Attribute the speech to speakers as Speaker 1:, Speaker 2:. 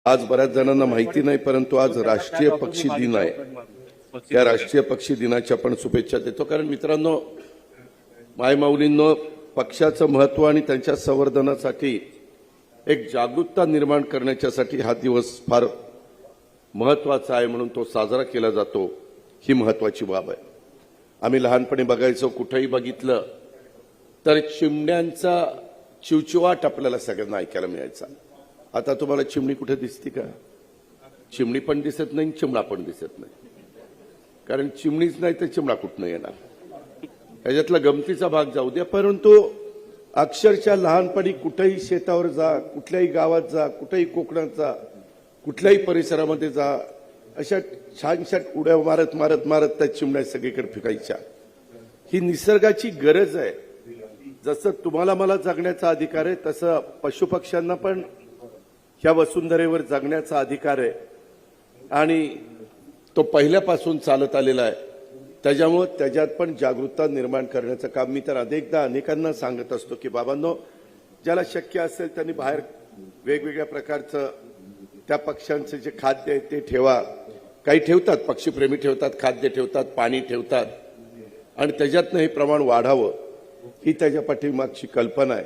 Speaker 1: आज बऱ्याच जणांना माहिती नाही, परंतु आज राष्ट्रीय पक्षी दिन आहे. त्या राष्ट्रीय पक्षी दिनाच्या पण शुभेच्छा देतो. कारण मित्रांनो, मायमाऊलींनो, पक्षाचं महत्व आणि त्यांच्या संवर्धनासाठी एक जागरूकता निर्माण करण्यासाठी हा दिवस फार महत्वाचा आहे, म्हणून तो साजरा केला जातो. ही महत्वाची बाब आहे. आम्ही लहानपणी बघायचो, कुठेही बघितलं तर चिमण्यांचा चिवचिवाट आपल्याला सगळ्यांना ऐकायला मिळायचा. आता तुम्हाला चिमणी कुठे दिसते का? चिमणी पण दिसत नाही, चिमणा पण दिसत नाही. कारण चिमणीच नाही तर चिमणा कुठनं येणार? ह्याच्यातला गमतीचा भाग जाऊ द्या, परंतु अक्षरशः लहानपणी कुठेही शेतावर जा, कुठल्याही गावात जा, कुठेही कोकणात जा, कुठल्याही परिसरामध्ये जा, अशा छानशा उड्या मारत मारत मारत त्या चिमण्या सगळीकडे फिकायच्या. ही निसर्गाची गरज आहे. जसं तुम्हाला मला जगण्याचा अधिकार आहे, तसं पशुपक्ष्यांना पण ह्या वसुंधरेवर जगण्याचा अधिकार आहे. आणि तो पहिल्यापासून चालत आलेला आहे. त्याच्यामुळे त्याच्यात पण जागरूकता निर्माण करण्याचं काम मी तर अनेकांना सांगत असतो की बाबांनो, ज्याला शक्य असेल त्यांनी बाहेर वेगवेगळ्या प्रकारचं त्या पक्ष्यांचं जे खाद्य आहे ते ठेवा. काही ठेवतात, पक्षीप्रेमी ठेवतात, खाद्य ठेवतात, पाणी ठेवतात, आणि त्याच्यातनं हे प्रमाण वाढावं, ही त्याच्या पाठीमागची कल्पना आहे.